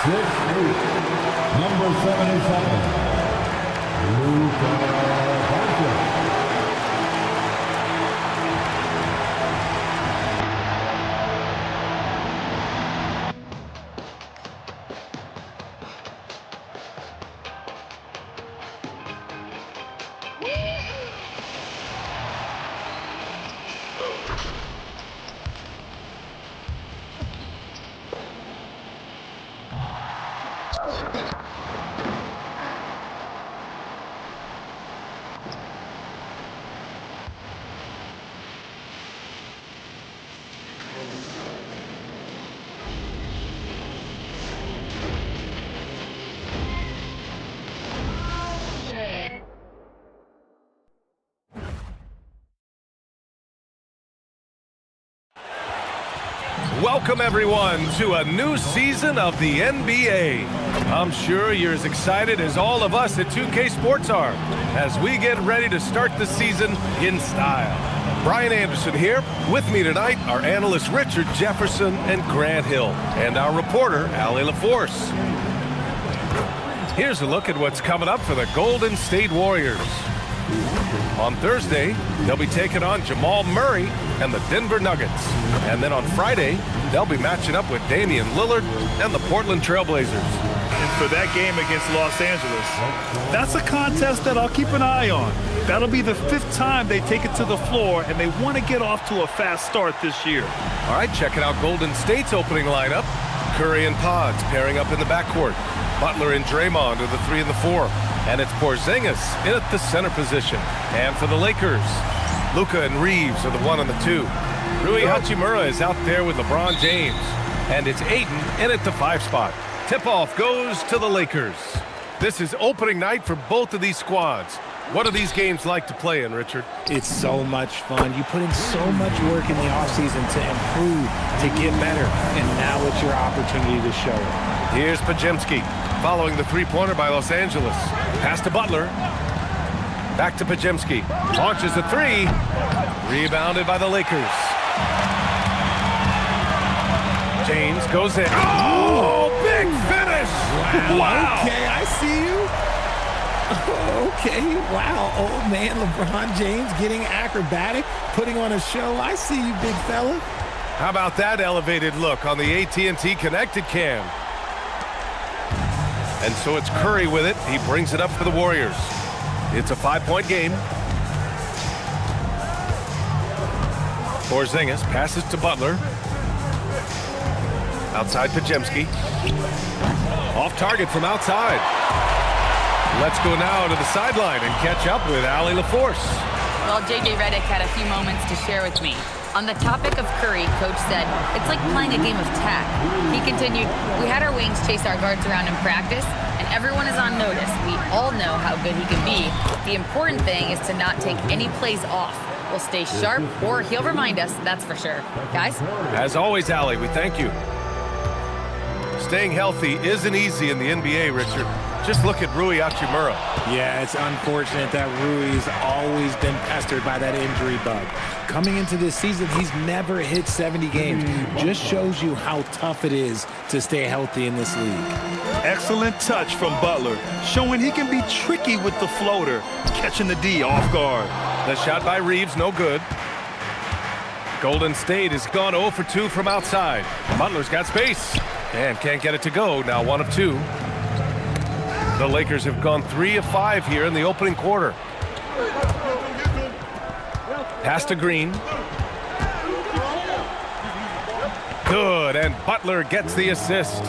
Number 77, Luka. Welcome, everyone, to a new season of the NBA. I'm sure you're as excited as all of us at 2K Sports are as we get ready to start the season in style. Brian Anderson here. With me tonight are analysts Richard Jefferson and Grant Hill, and our reporter, Allie LaForce. Here's a look at what's coming up for the Golden State Warriors. On Thursday, they'll be taking on Jamal Murray and the Denver Nuggets. And then on Friday, they'll be matching up with Damian Lillard and the Portland Trailblazers. And for that game against Los Angeles, that's a contest that I'll keep an eye on. That'll be the 5th time they take it to the floor, and they want to get off to a fast start this year. All right, checking out Golden State's opening lineup. Curry and Pods pairing up in the backcourt. Butler and Draymond are the 3 and the 4. And it's Porzingis in at the center position. And for the Lakers, Luka and Reeves are the 1 and the 2. Rui Hachimura is out there with LeBron James. And it's Ayton in at the 5 spot. Tip-off goes to the Lakers. This is opening night for both of these squads. What are these games like to play in, Richard? It's so much fun. You put in so much work in the offseason to improve, to get better, and now it's your opportunity to show it. Here's Pajemski, following the three-pointer by Los Angeles. Pass to Butler. Back to Pajemski. Launches a 3. Rebounded by the Lakers. James goes in. Oh, big finish! Wow. Okay, I see you. Okay, wow. Old man LeBron James getting acrobatic, putting on a show. I see you, big fella. How about that elevated look on the AT&T Connected Cam? And so it's Curry with it. He brings it up for the Warriors. It's a 5-point game. Porzingis passes to Butler. Outside Pajemski. Off target from outside. Let's go now to the sideline and catch up with Allie LaForce. Well, J.J. Redick had a few moments to share with me. On the topic of Curry, Coach said, it's like playing a game of tag. He continued, we had our wings chase our guards around in practice, and everyone is on notice. We all know how good he can be. The important thing is to not take any plays off. We'll stay sharp, or he'll remind us, that's for sure. Guys? As always, Allie, we thank you. Staying healthy isn't easy in the NBA, Richard. Just look at Rui Hachimura. Yeah, it's unfortunate that Rui's always been pestered by that injury bug. Coming into this season, he's never hit 70 games. Just shows you how tough it is to stay healthy in this league. Excellent touch from Butler, showing he can be tricky with the floater, catching the D off guard. The shot by Reeves, no good. Golden State has gone 0 for 2 from outside. Butler's got space and can't get it to go. Now 1 of 2. The Lakers have gone 3 of 5 here in the opening quarter. Pass to Green. Good, and Butler gets the assist.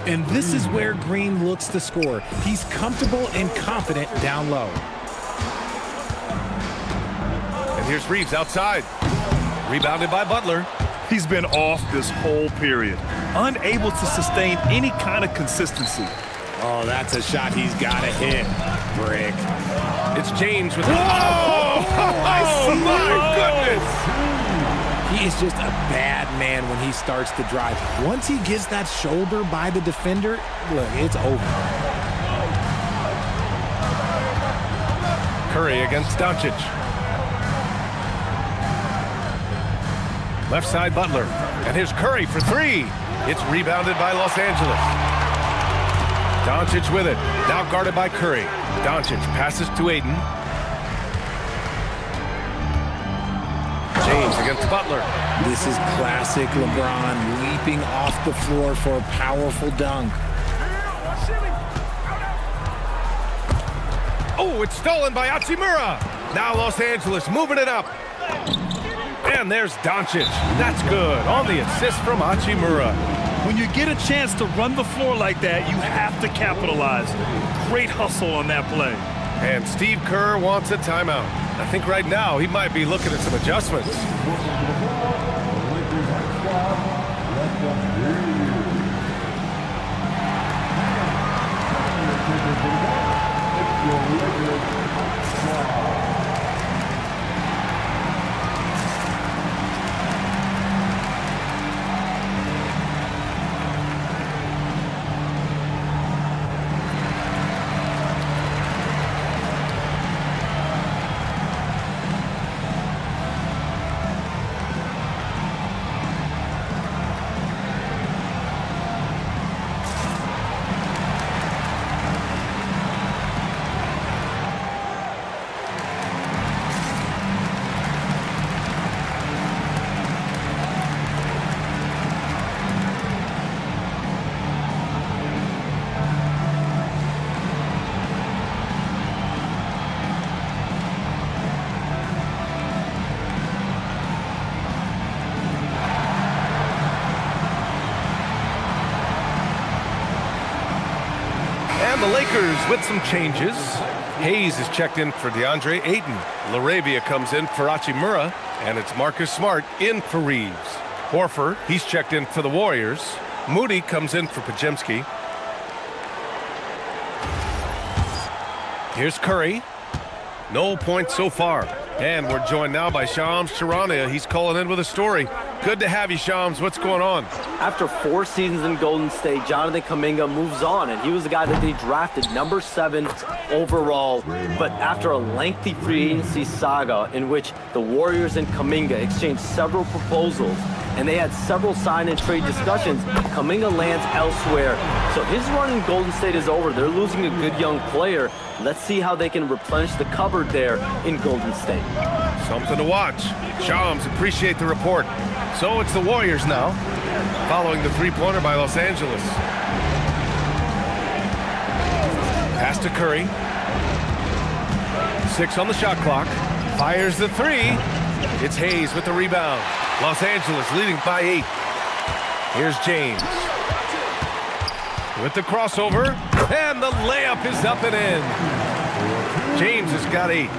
And this is where Green looks to score. He's comfortable and confident down low. And here's Reeves outside. Rebounded by Butler. He's been off this whole period, unable to sustain any kind of consistency. Oh, that's a shot he's got to hit. Brick. It's James with... Whoa! Oh, my goodness! He is just a bad man when he starts to drive. Once he gets that shoulder by the defender, look, it's over. Curry against Doncic. Left side Butler. And here's Curry for 3. It's rebounded by Los Angeles. Doncic with it. Now guarded by Curry. Doncic passes to Ayton. James against Butler. This is classic LeBron leaping off the floor for a powerful dunk. Oh, it's stolen by Hachimura. Now Los Angeles moving it up. And there's Doncic. That's good on the assist from Hachimura. When you get a chance to run the floor like that, you have to capitalize. Great hustle on that play. And Steve Kerr wants a timeout. I think right now he might be looking at some adjustments. And the Lakers with some changes. Hayes is checked in for DeAndre Ayton. LaRavia comes in for Hachimura. And it's Marcus Smart in for Reeves. Horford, he's checked in for the Warriors. Moody comes in for Pajemski. Here's Curry. No points so far. And we're joined now by Shams Charania. He's calling in with a story. Good to have you, Shams. What's going on? After 4 seasons in Golden State, Jonathan Kuminga moves on, and he was the guy that they drafted number 7 overall. But after a lengthy free agency saga in which the Warriors and Kuminga exchanged several proposals, and they had several sign and trade discussions, Kuminga lands elsewhere. So his run in Golden State is over. They're losing a good young player. Let's see how they can replenish the cupboard there in Golden State. Something to watch. Shams, appreciate the report. So it's the Warriors now, following the three-pointer by Los Angeles. Pass to Curry. 6 on the shot clock. Fires the 3. It's Hayes with the rebound. Los Angeles leading by 8. Here's James. With the crossover. And the layup is up and in. James has got 8.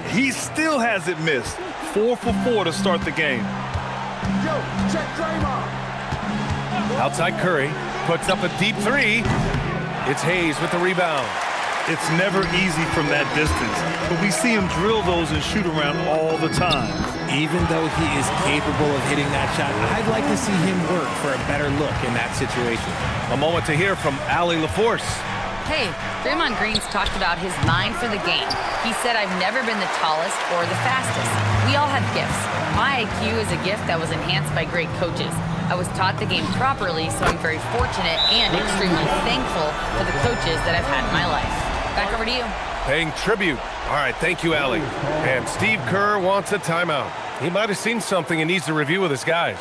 He still hasn't missed. 4 for 4 to start the game. Outside Curry. Puts up a deep 3. It's Hayes with the rebound. It's never easy from that distance, but we see him drill those and shoot around all the time. Even though he is capable of hitting that shot, I'd like to see him work for a better look in that situation. A moment to hear from Allie LaForce. Hey, Draymond Green's talked about his mind for the game. He said, I've never been the tallest or the fastest. We all have gifts. My IQ is a gift that was enhanced by great coaches. I was taught the game properly, so I'm very fortunate and extremely thankful for the coaches that I've had in my life. Back over to you. Paying tribute. All right, thank you, Allie. And Steve Kerr wants a timeout. He might have seen something and needs to review with his guys.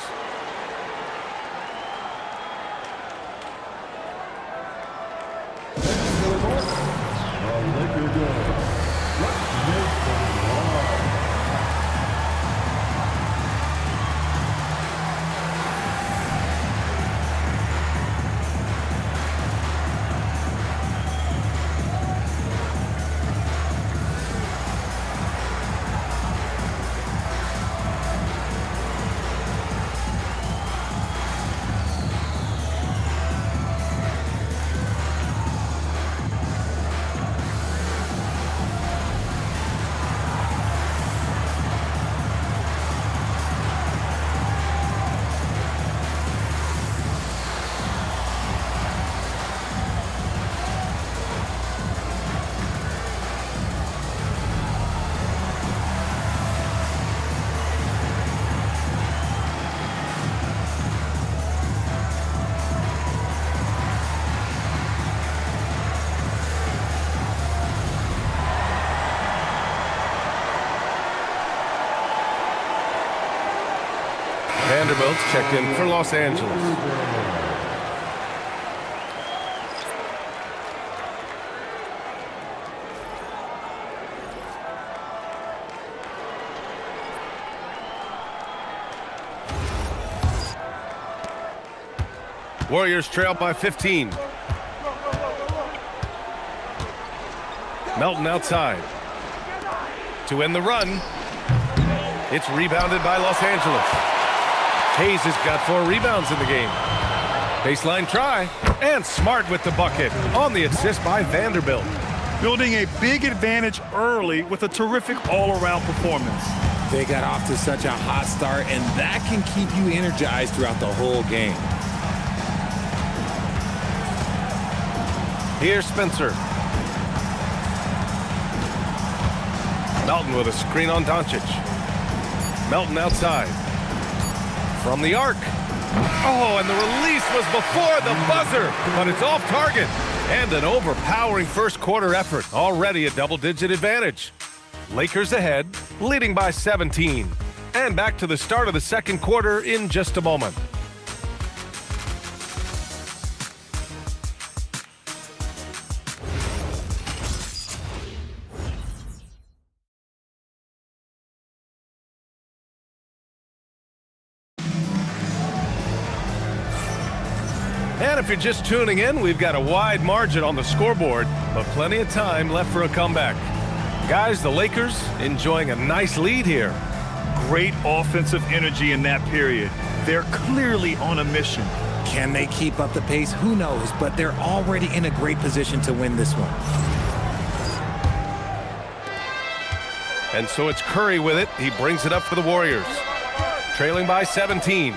Vanderbilt's checked in for Los Angeles. Warriors trail by 15. Melton outside. To end the run. It's rebounded by Los Angeles. Hayes has got 4 rebounds in the game. Baseline try, and smart with the bucket on the assist by Vanderbilt. Building a big advantage early with a terrific all-around performance. They got off to such a hot start, and that can keep you energized throughout the whole game. Here's Spencer. Melton with a screen on Doncic. Melton outside. From the arc. Oh, and the release was before the buzzer, but it's off target. And an overpowering first quarter effort. Already a double-digit advantage. Lakers ahead, leading by 17. And back to the start of the second quarter in just a moment. And if you're just tuning in, we've got a wide margin on the scoreboard, but plenty of time left for a comeback. Guys, the Lakers enjoying a nice lead here. Great offensive energy in that period. They're clearly on a mission. Can they keep up the pace? Who knows, but they're already in a great position to win this one. And so it's Curry with it. He brings it up for the Warriors. Trailing by 17.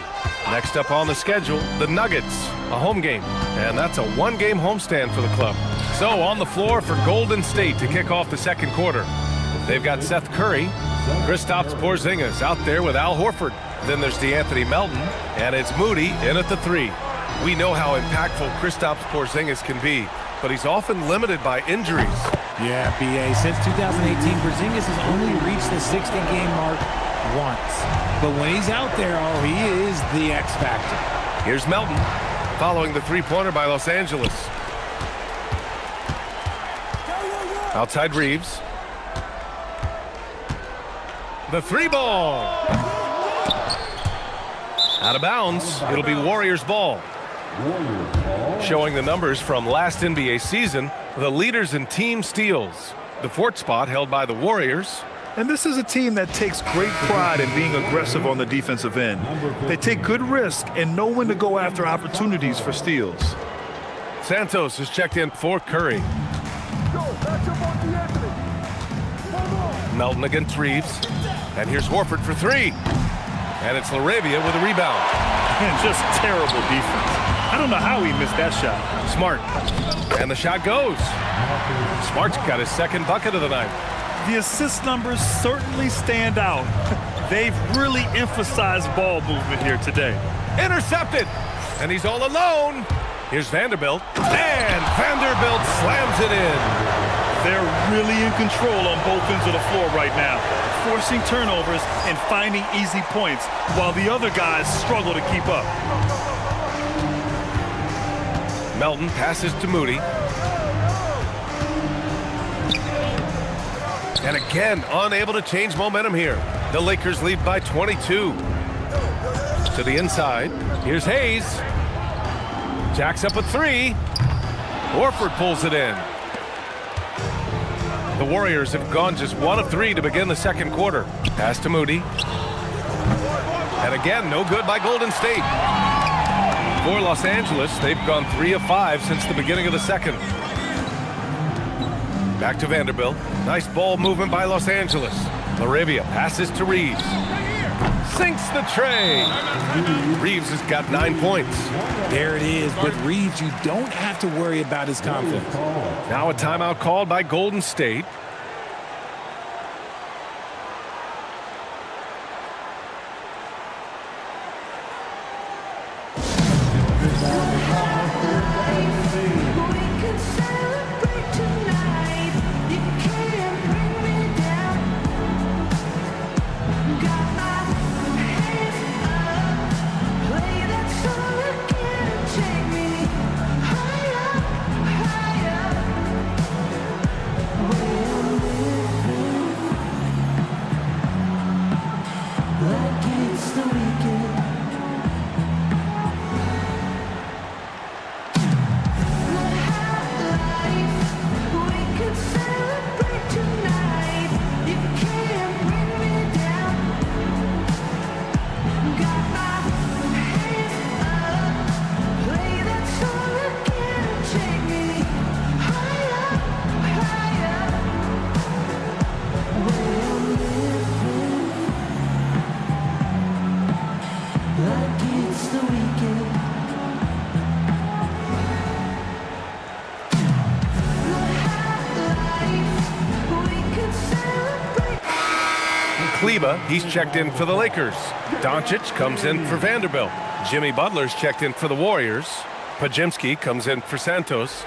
Next up on the schedule, the Nuggets, a home game. And that's a one-game homestand for the club. So on the floor for Golden State to kick off the second quarter. They've got Seth Curry, Kristaps Porzingis out there with Al Horford. Then there's DeAnthony Melton, and it's Moody in at the 3. We know how impactful Kristaps Porzingis can be, but he's often limited by injuries. Yeah, BA, since 2018, Porzingis has only reached the 60-game mark once. But when he's out there, oh, he is the X factor. Here's Melton, following the three-pointer by Los Angeles. Outside Reeves. The 3-ball. Out of bounds. It'll be Warriors ball. Showing the numbers from last NBA season, the leaders in team steals. The 4th spot held by the Warriors. And this is a team that takes great pride in being aggressive on the defensive end. They take good risk and know when to go after opportunities for steals. Santos is checked in for Curry. Melton against Reeves. And here's Horford for 3. And it's LaRavia with a rebound. And just terrible defense. I don't know how he missed that shot. Smart. And the shot goes. Smart's got his second bucket of the night. The assist numbers certainly stand out. They've really emphasized ball movement here today. Intercepted. And he's all alone. Here's Vanderbilt. And Vanderbilt slams it in. They're really in control on both ends of the floor right now, forcing turnovers and finding easy points while the other guys struggle to keep up. Melton passes to Moody. And again, unable to change momentum here. The Lakers lead by 22. To the inside. Here's Hayes. Jacks up a 3. Horford pulls it in. The Warriors have gone just 1 of 3 to begin the second quarter. Pass to Moody. And again, no good by Golden State. For Los Angeles, they've gone 3 of 5 since the beginning of the second. Back to Vanderbilt. Nice ball movement by Los Angeles. LaRavia passes to Reeves. Sinks the tray. Reeves has got 9 points. There it is. But Reeves, you don't have to worry about his confidence. Now a timeout called by Golden State. Kleba, he's checked in for the Lakers. Doncic comes in for Vanderbilt. Jimmy Butler's checked in for the Warriors. Pajimski comes in for Santos.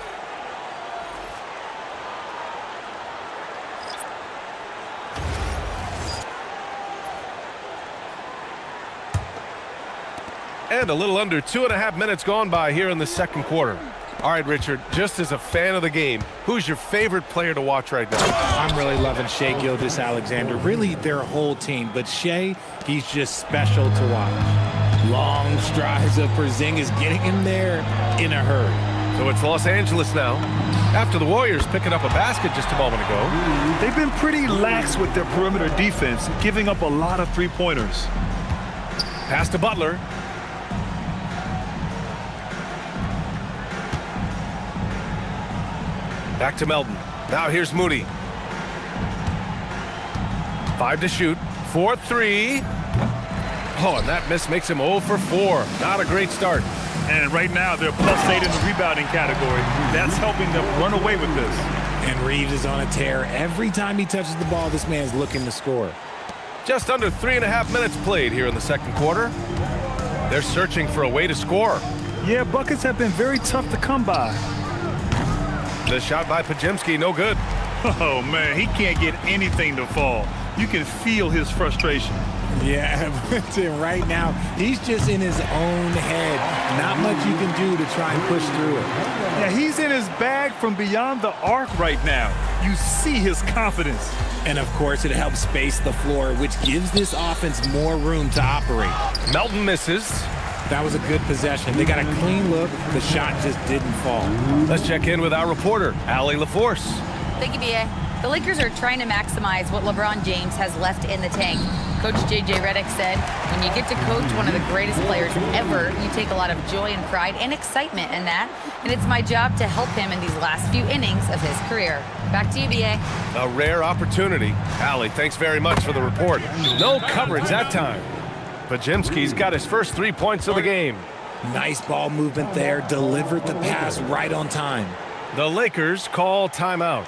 And a little under 2.5 minutes gone by here in the second quarter. All right, Richard, just as a fan of the game, who's your favorite player to watch right now? I'm really loving Shai Gilgeous-Alexander, really their whole team. But Shai, he's just special to watch. Long strides of Porzingis getting him there in a hurry. So it's Los Angeles now. After the Warriors picking up a basket just a moment ago. They've been pretty lax with their perimeter defense, giving up a lot of three-pointers. Pass to Butler. Back to Melton. Now here's Moody. 5 to shoot. 4-3. Oh, and that miss makes him 0 for 4. Not a great start. And right now, they're +8 in the rebounding category. That's helping them run away with this. And Reeves is on a tear. Every time he touches the ball, this man's looking to score. Just under 3.5 minutes played here in the second quarter. They're searching for a way to score. Yeah, buckets have been very tough to come by. The shot by Pajimski, no good. Oh, man, he can't get anything to fall. You can feel his frustration. Yeah, right now, he's just in his own head. Not much you can do to try and push through it. Yeah, he's in his bag from beyond the arc right now. You see his confidence. And, of course, it helps space the floor, which gives this offense more room to operate. Melton misses. That was a good possession. They got a clean look. The shot just didn't fall. Let's check in with our reporter, Allie LaForce. Thank you, B.A. The Lakers are trying to maximize what LeBron James has left in the tank. Coach J.J. Redick said, when you get to coach one of the greatest players ever, you take a lot of joy and pride and excitement in that. And it's my job to help him in these last few innings of his career. Back to you, B.A. A rare opportunity. Allie, thanks very much for the report. No coverage that time. Pajimski's got his first 3 points of the game. Nice ball movement there. Delivered the pass right on time. The Lakers call timeout.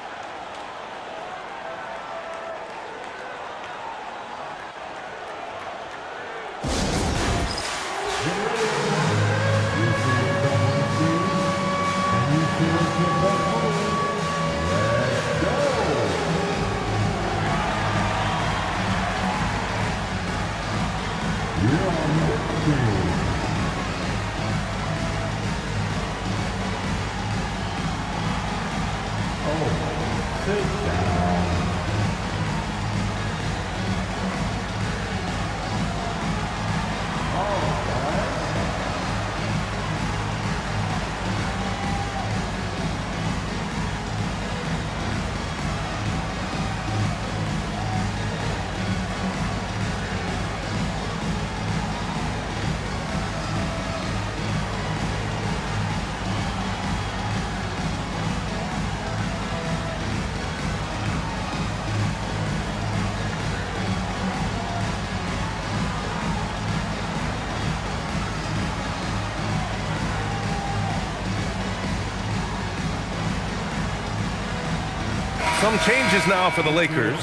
Some changes now for the Lakers.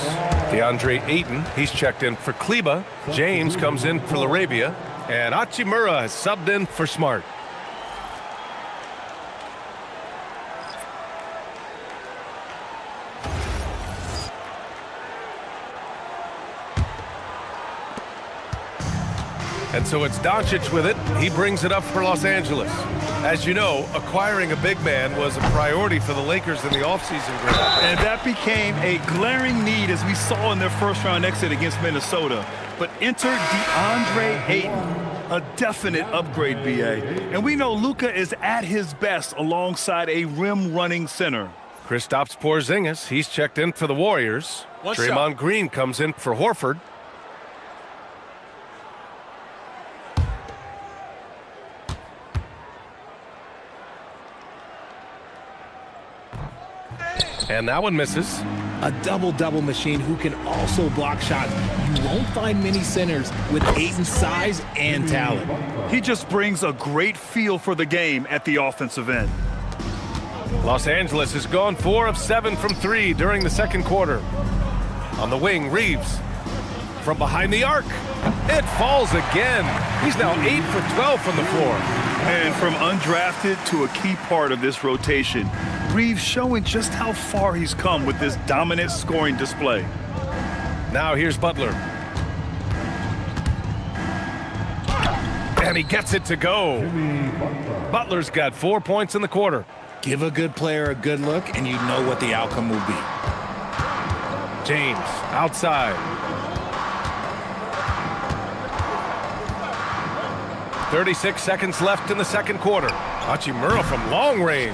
DeAndre Ayton, he's checked in for Kleba. James comes in for Larabia. And Hachimura has subbed in for Smart. And so it's Doncic with it. He brings it up for Los Angeles. As you know, acquiring a big man was a priority for the Lakers in the offseason. And that became a glaring need as we saw in their first-round exit against Minnesota. But enter DeAndre Ayton, a definite upgrade, B.A. And we know Luka is at his best alongside a rim-running center. Kristaps Porzingis, he's checked in for the Warriors. Draymond Green comes in for Horford. And that one misses. A double-double machine who can also block shots. You won't find many centers with Ayton's size and talent. He just brings a great feel for the game at the offensive end. Los Angeles has gone 4 of 7 from 3 during the second quarter. On the wing, Reeves. from behind the arc. It falls again. He's now 8 for 12 from the floor. And from undrafted to a key part of this rotation, Reeves showing just how far he's come with this dominant scoring display. Now here's Butler. And he gets it to go. Butler's got 4 points in the quarter. Give a good player a good look, and you know what the outcome will be. James, outside. 36 seconds left in the second quarter. Hachimura from long range.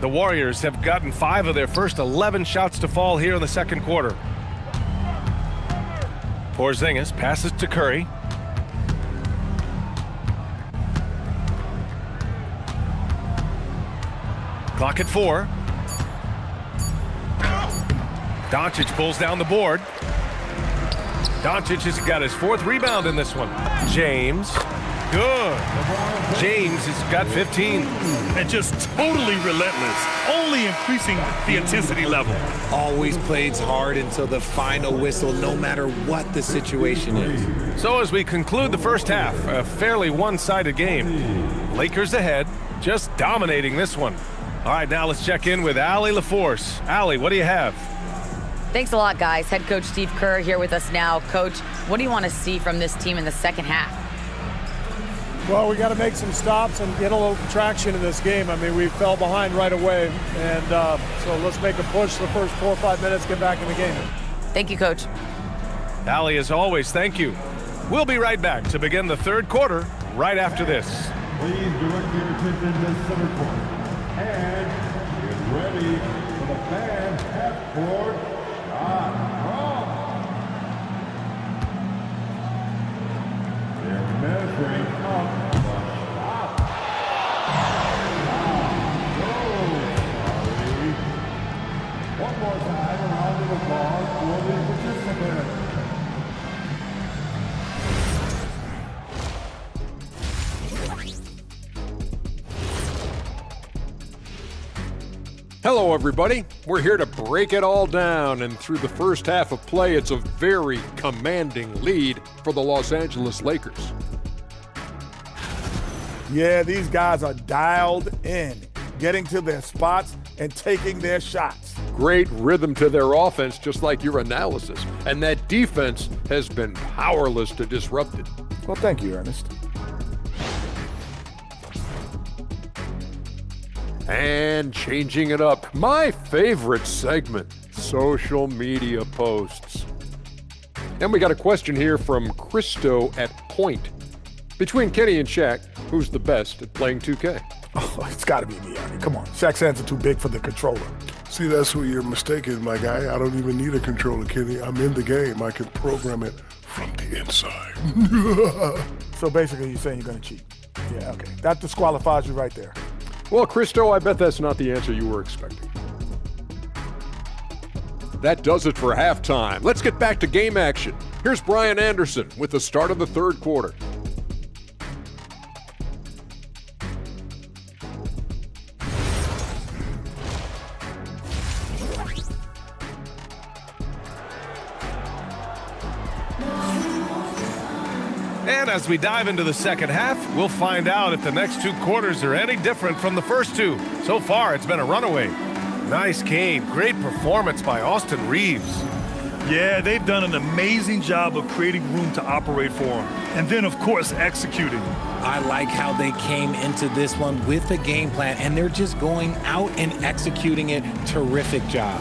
The Warriors have gotten 5 of their first 11 shots to fall here in the second quarter. Porzingis passes to Curry. Clock at 4. Doncic pulls down the board. Doncic has got his 4th rebound in this one. James. Good. James has got 15. And just totally relentless, only increasing the intensity level. Always plays hard until the final whistle, no matter what the situation is. So as we conclude the first half, a fairly one-sided game. Lakers ahead, just dominating this one. All right, now let's check in with Allie LaForce. Allie, what do you have? Thanks a lot, guys. Head coach Steve Kerr here with us now. Coach, what do you want to see from this team in the second half? Well, we got to make some stops and get a little traction in this game. I mean, we fell behind right away, and so let's make a push the first 4 or 5 minutes, get back in the game. Thank you, Coach. Allie, as always, thank you. We'll be right back to begin the third quarter right after this. Please direct your attention to center court. And get ready for the fan half-court shot from. They're measuring up the shot. Sorry. One more time, a round of applause for the participants. Hello, everybody. We're here to break it all down, and through the first half of play, it's a very commanding lead for the Los Angeles Lakers. Yeah, these guys are dialed in, getting to their spots and taking their shots. Great rhythm to their offense, just like your analysis, and that defense has been powerless to disrupt it. Well, thank you, Ernest. And changing it up, my favorite segment, social media posts. And we got a question here from Christo at Point. Between Kenny and Shaq, who's the best at playing 2K? Oh, it's got to be me, Ernie. Come on. Shaq's hands are too big for the controller. See, that's where you're mistaken, my guy. I don't even need a controller, Kenny. I'm in the game. I can program it from the inside. So basically, you're saying you're going to cheat. Yeah, okay. That disqualifies you right there. Well, Christo, I bet that's not the answer you were expecting. That does it for halftime. Let's get back to game action. Here's Brian Anderson with the start of the third quarter. And as we dive into the second half, we'll find out if the next 2 quarters are any different from the first 2. So far, it's been a runaway. Nice game. Great performance by Austin Reeves. Yeah, they've done an amazing job of creating room to operate for him. And then, of course, executing. I like how they came into this one with a game plan, and they're just going out and executing it. Terrific job.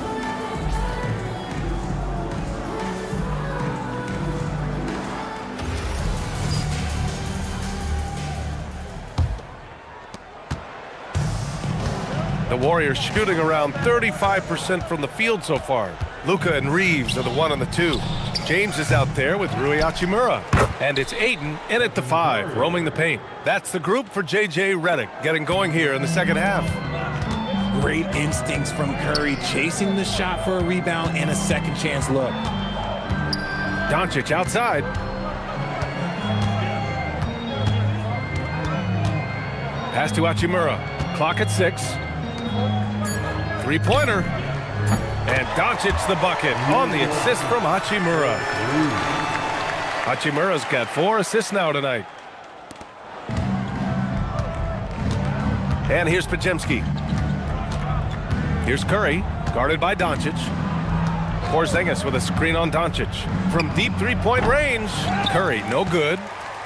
The Warriors shooting around 35% from the field so far. Luka and Reeves are the 1 and the 2. James is out there with Rui Hachimura. And it's Ayton in at the 5, roaming the paint. That's the group for J.J. Redick getting going here in the second half. Great instincts from Curry, chasing the shot for a rebound and a second chance look. Doncic outside. Pass to Hachimura. Clock at 6. Three-pointer. And Doncic the bucket on the assist from Hachimura. Hachimura's got 4 assists now tonight. And here's Pajemski. Here's Curry, guarded by Doncic. Porzingis with a screen on Doncic. From deep three-point range, Curry, no good.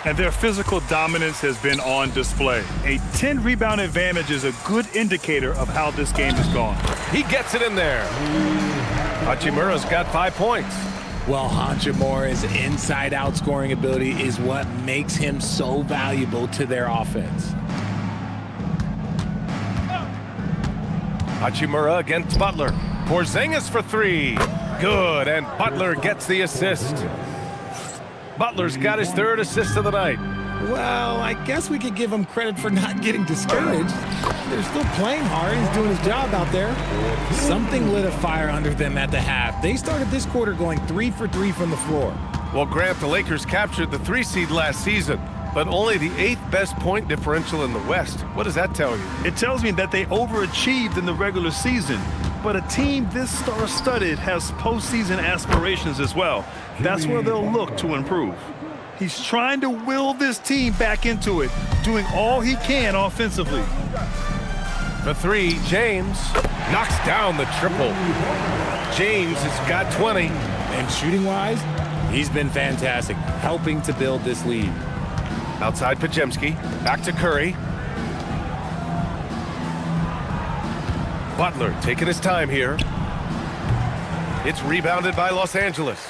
And their physical dominance has been on display. A 10-rebound advantage is a good indicator of how this game has gone. He gets it in there. Hachimura's got 5 points. Well, Hachimura's inside-out scoring ability is what makes him so valuable to their offense. Hachimura against Butler. Porzingis for 3. Good, and Butler gets the assist. Butler's got his 3rd assist of the night. Well, I guess we could give him credit for not getting discouraged. They're still playing hard. He's doing his job out there. Something lit a fire under them at the half. They started this quarter going 3 for 3 from the floor. Well, Grant, the Lakers captured the 3 seed last season, but only the 8th best point differential in the West. What does that tell you? It tells me that they overachieved in the regular season. But a team this star-studded has postseason aspirations as well. That's where they'll look to improve. He's trying to will this team back into it, doing all he can offensively. For 3, James knocks down the triple. James has got 20. And shooting-wise, he's been fantastic, helping to build this lead. Outside Pajemski, back to Curry. Butler taking his time here. It's rebounded by Los Angeles.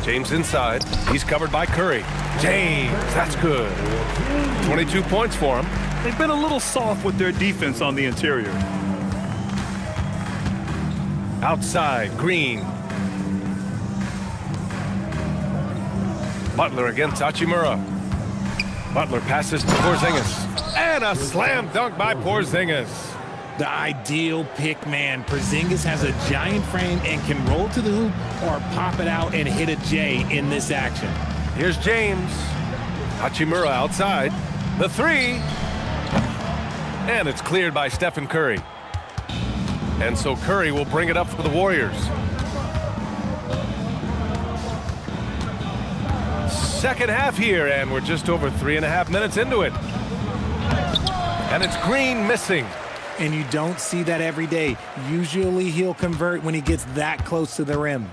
James inside. He's covered by Curry. James, that's good. 22 points for him. They've been a little soft with their defense on the interior. Outside, Green. Butler against Hachimura. Butler passes to Porzingis. And a slam dunk by Porzingis. The ideal pick man. Porzingis has a giant frame and can roll to the hoop or pop it out and hit a J in this action. Here's James. Hachimura outside. The 3. And it's cleared by Stephen Curry. And so Curry will bring it up for the Warriors. Second half here, and we're just over 3.5 minutes into it. And it's Green missing. And you don't see that every day. Usually he'll convert when he gets that close to the rim.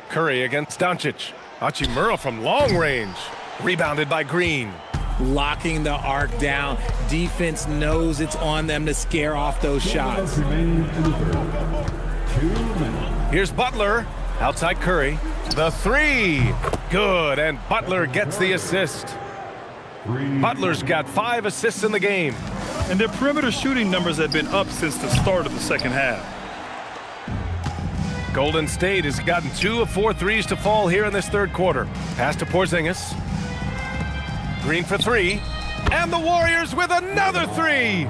Curry against Doncic. Hachimura from long range. Rebounded by Green. Locking the arc down. Defense knows it's on them to scare off those shots. Here's Butler. Outside Curry. The 3. Good, and Butler gets the assist. Butler's got 5 assists in the game. And their perimeter shooting numbers have been up since the start of the second half. Golden State has gotten 2 of 4 threes to fall here in this third quarter. Pass to Porzingis. Green for 3. And the Warriors with another 3.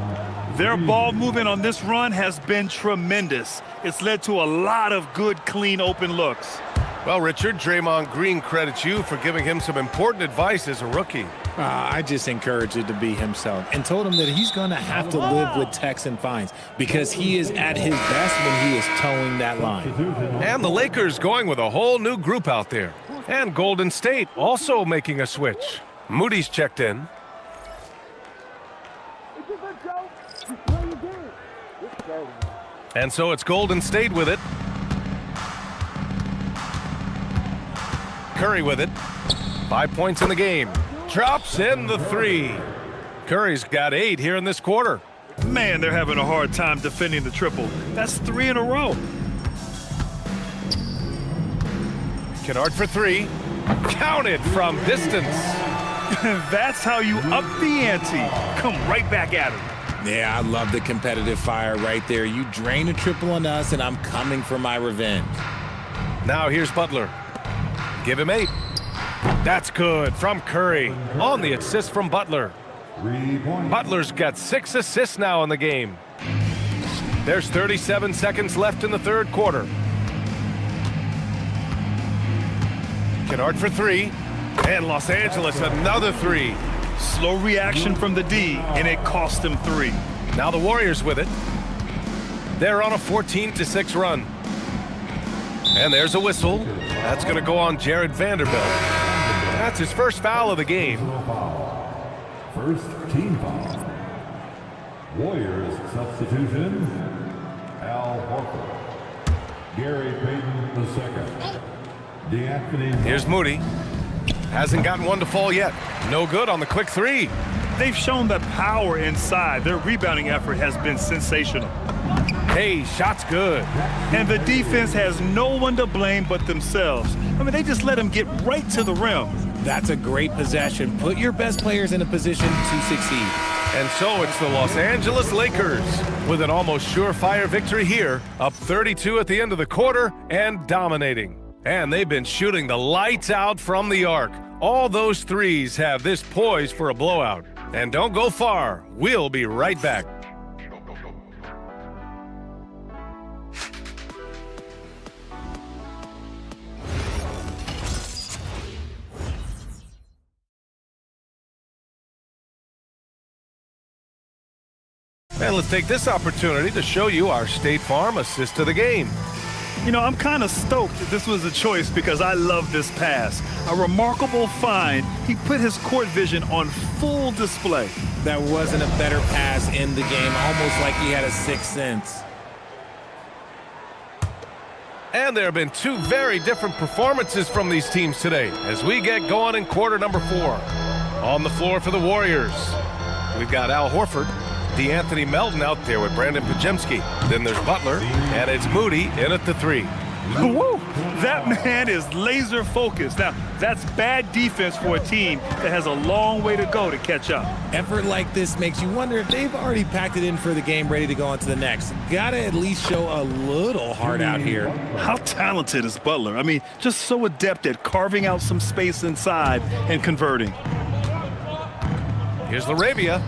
Their ball movement on this run has been tremendous. It's led to a lot of good, clean, open looks. Well, Richard, Draymond Green credits you for giving him some important advice as a rookie. I just encouraged him to be himself and told him that he's going to have to live with techs and fines because he is at his best when he is towing that line. And the Lakers going with a whole new group out there. And Golden State also making a switch. Moody's checked in. And so it's Golden State with it. Curry with it. 5 points in the game. Drops in the 3. Curry's got 8 here in this quarter. Man, they're having a hard time defending the triple. That's 3 in a row. Kennard for 3. Counted from distance. That's how you up the ante. Come right back at him. Yeah, I love the competitive fire right there. You drain a triple on us, and I'm coming for my revenge. Now here's Butler. Give him 8. That's good from Curry on the assist from Butler. Butler's got 6 assists now in the game. There's 37 seconds left in the third quarter. Kennard for 3. And Los Angeles another 3. Slow reaction from the D, and it cost him 3. Now the Warriors with it. They're on a 14-6 run. And there's a whistle. That's going to go on Jared Vanderbilt. That's his first foul of the game. First team foul. Warriors substitution. Al Horford. Gary Payton II. D'Anthony. Here's Moody. Hasn't gotten one to fall yet. No good on the quick 3. They've shown the power inside. Their rebounding effort has been sensational. Hey, shot's good. And the defense has no one to blame but themselves. I mean, they just let him get right to the rim. That's a great possession. Put your best players in a position to succeed. And so it's the Los Angeles Lakers with an almost surefire victory here, up 32 at the end of the quarter and dominating. And they've been shooting the lights out from the arc. All those threes have this poised for a blowout. And don't go far. We'll be right back. And let's take this opportunity to show you our State Farm assist to the game. You know, I'm kind of stoked that this was a choice because I love this pass. A remarkable find. He put his court vision on full display. That wasn't a better pass in the game, almost like he had a sixth sense. And there have been two very different performances from these teams today as we get going in quarter number 4. On the floor for the Warriors, we've got Al Horford, D'Anthony Melton out there with Brandon Pajemski. Then there's Butler, and it's Moody in at the 3. Woo! That man is laser focused. Now, that's bad defense for a team that has a long way to go to catch up. Effort like this makes you wonder if they've already packed it in for the game, ready to go on to the next. Gotta at least show a little heart out here. How talented is Butler? I mean, just so adept at carving out some space inside and converting. Here's Laravia.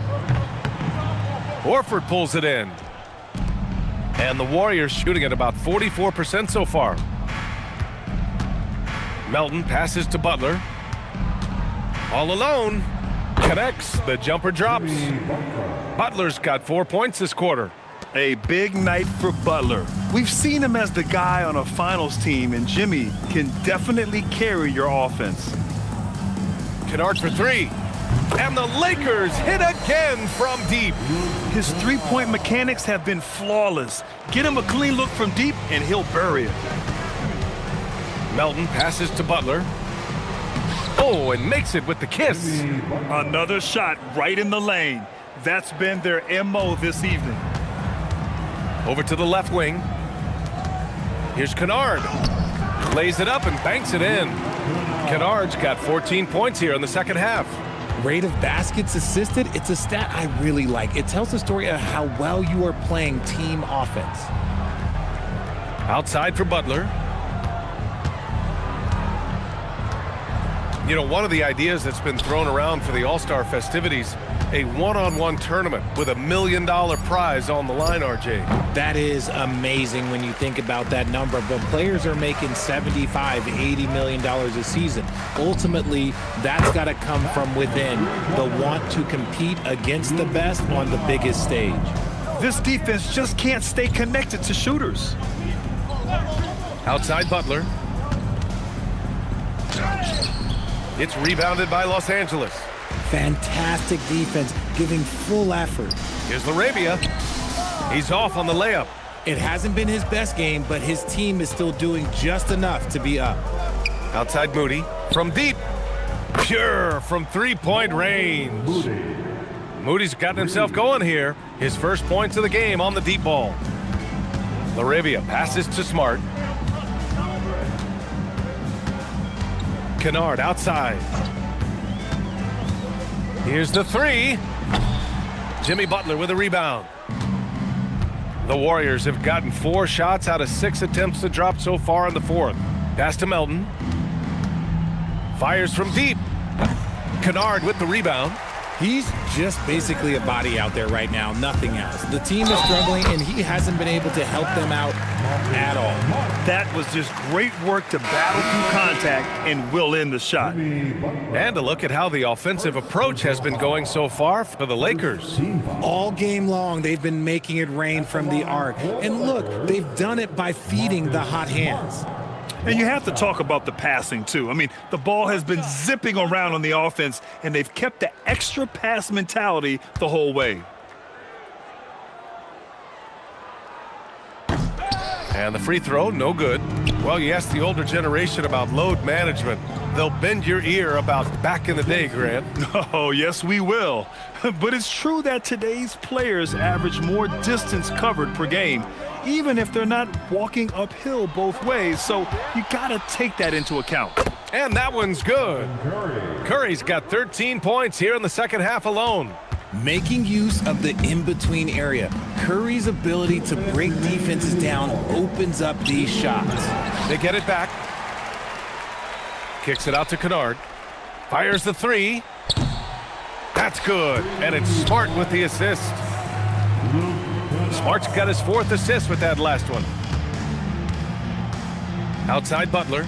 Horford pulls it in. And the Warriors shooting at about 44% so far. Melton passes to Butler. All alone. Connects. The jumper drops. Butler's got 4 points this quarter. A big night for Butler. We've seen him as the guy on a finals team, and Jimmy can definitely carry your offense. Kennard for 3. And the Lakers hit again from deep. His three-point mechanics have been flawless. Get him a clean look from deep, and he'll bury it. Melton passes to Butler. Oh, and makes it with the kiss. Another shot right in the lane. That's been their MO this evening. Over to the left wing. Here's Kennard. Lays it up and banks it in. Kennard's got 14 points here in the second half. Rate of baskets assisted, it's a stat I really like. It tells the story of how well you are playing team offense. Outside for Butler. You know, one of the ideas that's been thrown around for the All-Star festivities, a one-on-one tournament with $1 million prize on the line, RJ. That is amazing when you think about that number, but players are making $75, $80 million a season. Ultimately, that's got to come from within, the want to compete against the best on the biggest stage. This defense just can't stay connected to shooters. Outside Butler. It's rebounded by Los Angeles. Fantastic defense, giving full effort. Here's Laravia. He's off on the layup. It hasn't been his best game, but his team is still doing just enough to be up. Outside Moody. From deep. Pure from three-point range. Moody's gotten himself going here. His first points of the game on the deep ball. Laravia passes to Smart. Kennard outside. Here's the 3. Jimmy Butler with a rebound. The Warriors have gotten 4 shots out of 6 attempts to drop so far in the fourth. Pass to Melton. Fires from deep. Kennard with the rebound. He's just basically a body out there right now, nothing else. The team is struggling, and he hasn't been able to help them out at all. That was just great work to battle through contact and will in the shot. And a look at how the offensive approach has been going so far for the Lakers. All game long, they've been making it rain from the arc. And look, they've done it by feeding the hot hands. And you have to talk about the passing, too. I mean, the ball has been zipping around on the offense, and they've kept the extra pass mentality the whole way. And the free throw, no good. Well, you ask the older generation about load management. They'll bend your ear about back in the day, Grant. Oh, yes, we will. But it's true that today's players average more distance covered per game, even if they're not walking uphill both ways. So you got to take that into account. And that one's good. Curry's got 13 points here in the second half alone. Making use of the in-between area. Curry's ability to break defenses down opens up these shots. They get it back. Kicks it out to Kennard. Fires the three. That's good. And it's Smart with the assist. Smart's got his 4th assist with that last one. Outside Butler.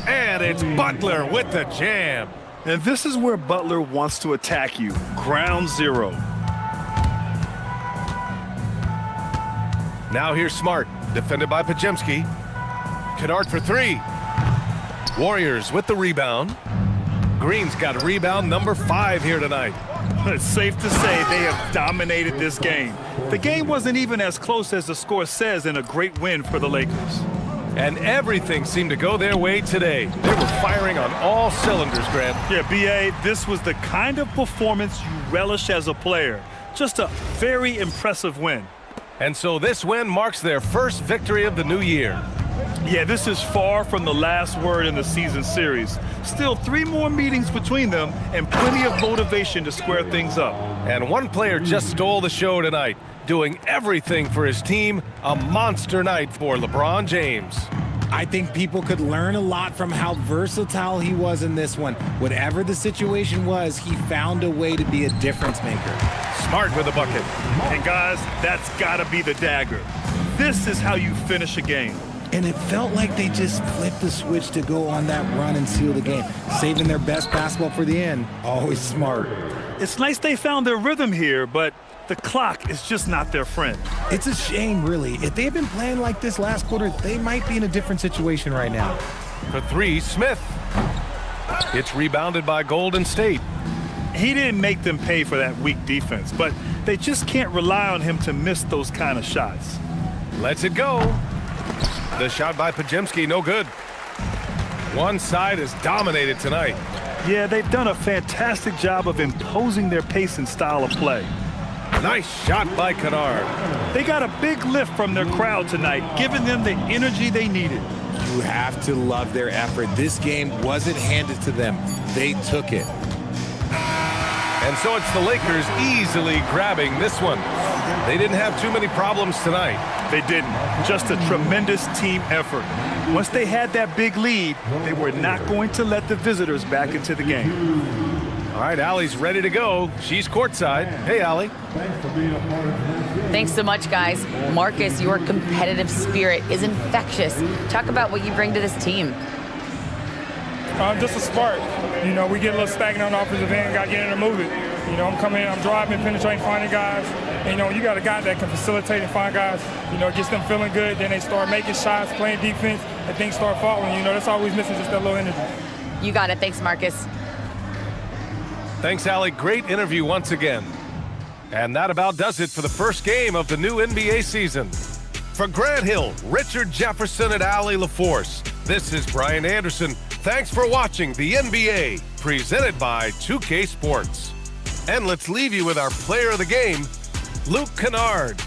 And it's Butler with the jam. And this is where Butler wants to attack you. Ground zero. Now here's Smart, defended by Pajemski. Kennard for three. Warriors with the rebound. Green's got rebound number 5 here tonight. It's safe to say they have dominated this game. The game wasn't even as close as the score says in a great win for the Lakers. And everything seemed to go their way today. They were firing on all cylinders, Grant. Yeah, B.A., this was the kind of performance you relish as a player. Just a very impressive win. And so this win marks their first victory of the new year. Yeah, this is far from the last word in the season series. Still 3 more meetings between them and plenty of motivation to square things up. And one player just stole the show tonight, doing everything for his team. A monster night for LeBron James. I think people could learn a lot from how versatile he was in this one. Whatever the situation was, he found a way to be a difference maker. Smart with a bucket. And guys, that's gotta be the dagger. This is how you finish a game. And it felt like they just flipped the switch to go on that run and seal the game, saving their best basketball for the end. Always smart. It's nice they found their rhythm here, but the clock is just not their friend. It's a shame, really. If they had been playing like this last quarter, they might be in a different situation right now. For three, Smith. It's rebounded by Golden State. He didn't make them pay for that weak defense, but they just can't rely on him to miss those kind of shots. Lets it go. The shot by Pajemski, no good. One side is dominated tonight. Yeah, they've done a fantastic job of imposing their pace and style of play. Nice shot by Kennard. They got a big lift from their crowd tonight, giving them the energy they needed. You have to love their effort. This game wasn't handed to them. They took it. And so it's the Lakers easily grabbing this one. They didn't have too many problems tonight. They didn't. Just a tremendous team effort. Once they had that big lead, they were not going to let the visitors back into the game. All right, Allie's ready to go. She's courtside. Hey, Allie. Thanks so much, guys. Marcus, your competitive spirit is infectious. Talk about what you bring to this team. Just a spark. You know, we get a little stagnant on the offensive end, got to get in and move it. You know, I'm coming in, I'm driving, penetrating, finding guys. And, you know, you got a guy that can facilitate and find guys. You know, it gets them feeling good. Then they start making shots, playing defense, and things start falling. You know, that's always missing, just that little energy. You got it. Thanks, Marcus. Thanks, Allie. Great interview once again. And that about does it for the first game of the new NBA season. For Grant Hill, Richard Jefferson, and Allie LaForce, this is Brian Anderson. Thanks for watching the NBA, presented by 2K Sports. And let's leave you with our player of the game, Luke Kennard.